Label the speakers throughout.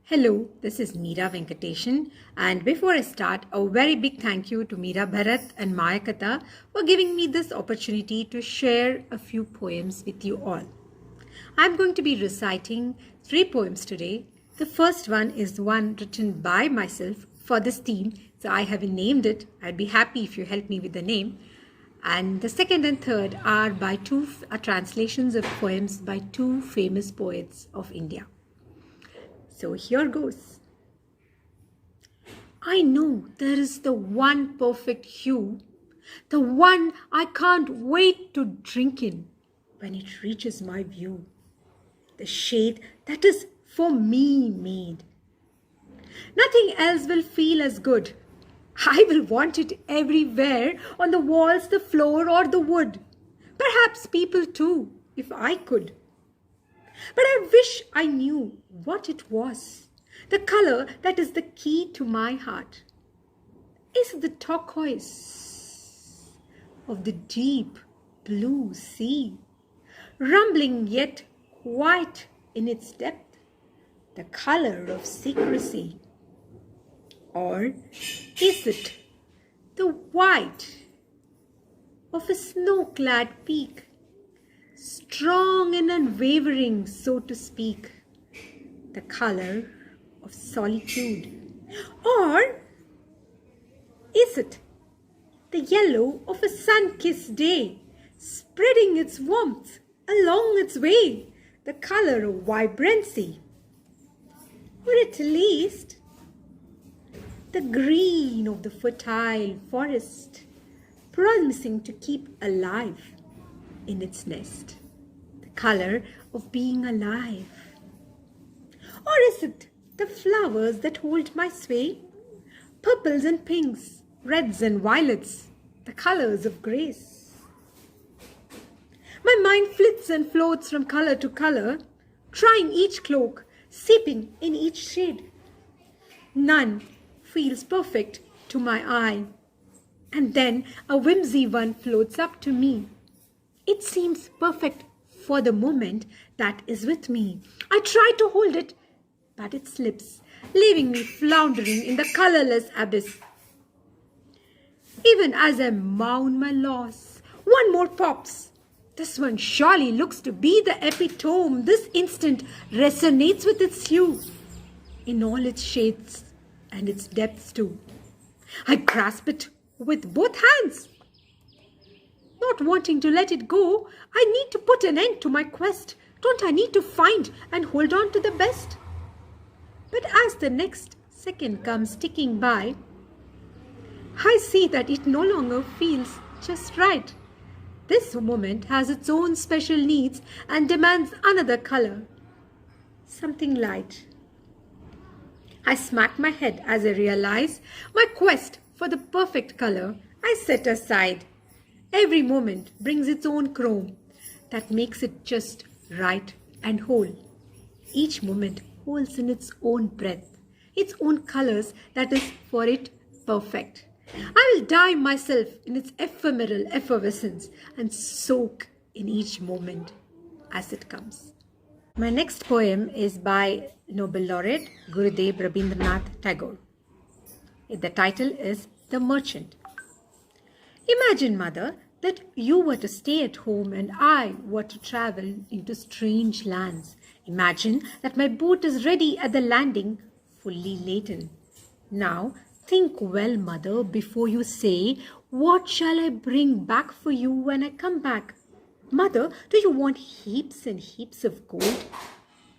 Speaker 1: Hello, this is Meera Venkatesan, and before I start, a very big thank you to Meera Bharat and Mayaakatha for giving me this opportunity to share a few poems with you all. I'm going to be reciting 3 poems today. The first one is one written by myself for this theme, so I haven't named it. I'd be happy if you help me with the name. And the second and third are by translations of poems by 2 famous poets of India. So here goes. I know there is the one perfect hue, the one I can't wait to drink in when it reaches my view, the shade that is for me made. Nothing else will feel as good. I will want it everywhere, on the walls, the floor, or the wood. Perhaps people too, if I could. But I wish I knew what it was, the color that is the key to my heart. Is it the turquoise of the deep blue sea, rumbling yet quiet in its depth, the color of secrecy? Or is it the white of a snow-clad peak, strong and unwavering, so to speak, the color of solitude? Or is it the yellow of a sun-kissed day, spreading its warmth along its way, the color of vibrancy? Or at least the green of the fertile forest, promising to keep alive in its nest, the color of being alive? Or is it the flowers that hold my sway, purples and pinks, reds and violets, the colors of grace? My mind flits and floats from color to color, trying each cloak, seeping in each shade. None feels perfect to my eye, and then a whimsy one floats up to me. It seems perfect for the moment that is with me. I try to hold it, but it slips, leaving me floundering in the colorless abyss. Even as I mourn my loss, one more pops. This one surely looks to be the epitome. This instant resonates with its hue, in all its shades and its depths too. I grasp it with both hands, not wanting to let it go. I need to put an end to my quest. Don't I need to find and hold on to the best? But as the next second comes ticking by, I see that it no longer feels just right. This moment has its own special needs and demands another color, something light. I smack my head as I realize my quest for the perfect color I set aside. Every moment brings its own chrome that makes it just right and whole. Each moment holds in its own breath, its own colors that is for it perfect. I will dive myself in its ephemeral effervescence and soak in each moment as it comes. My next poem is by Nobel laureate Gurudev Rabindranath Tagore. The title is The Merchant. Imagine, mother, that you were to stay at home and I were to travel into strange lands. Imagine that my boat is ready at the landing, fully laden. Now, think well, mother, before you say, what shall I bring back for you when I come back? Mother, do you want heaps and heaps of gold?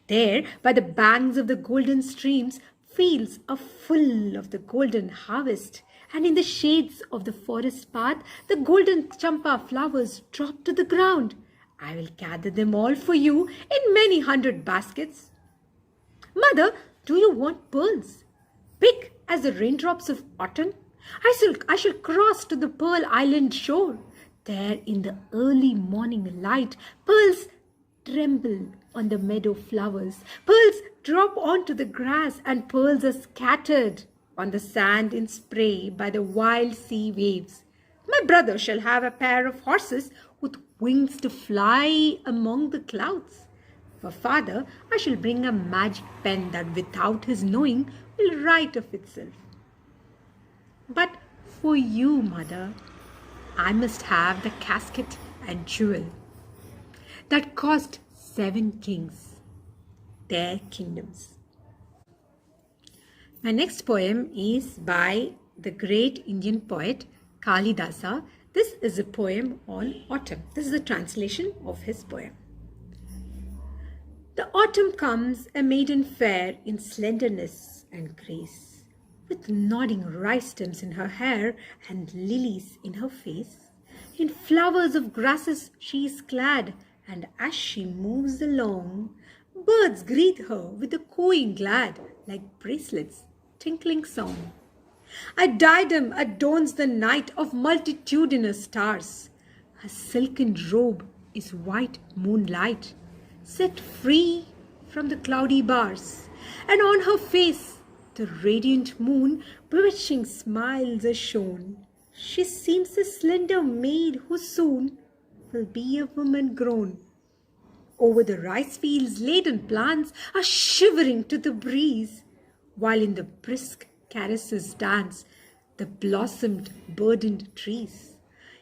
Speaker 1: There, by the banks of the golden streams, fields are full of the golden harvest. And in the shades of the forest path, the golden champa flowers drop to the ground. I will gather them all for you in many 100 baskets. Mother, do you want pearls, big as the raindrops of autumn? I shall cross to the Pearl Island shore. There in the early morning light, pearls tremble on the meadow flowers. Pearls drop onto the grass and pearls are scattered on the sand in spray by the wild sea waves. My brother shall have a pair of horses with wings to fly among the clouds. For father, I shall bring a magic pen that without his knowing will write of itself. But for you, mother, I must have the casket and jewel that cost 7 kings, their kingdoms. My next poem is by the great Indian poet Kalidasa. This is a poem on autumn. This is a translation of his poem. The autumn comes, a maiden fair in slenderness and grace, with nodding rice stems in her hair and lilies in her face. In flowers of grasses she is clad, and as she moves along, birds greet her with a cooing glad, like bracelets tinkling song. A diadem adorns the night of multitudinous stars. Her silken robe is white moonlight, set free from the cloudy bars, and on her face the radiant moon bewitching smiles are shown. She seems a slender maid who soon will be a woman grown. Over the rice fields laden plants are shivering to the breeze, while in the brisk caresses dance the blossomed burdened trees.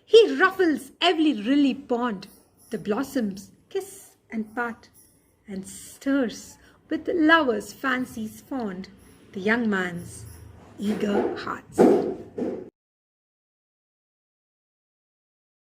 Speaker 1: He ruffles every lily pond, the blossoms kiss and part, and stirs with the lover's fancies fond the young man's eager hearts.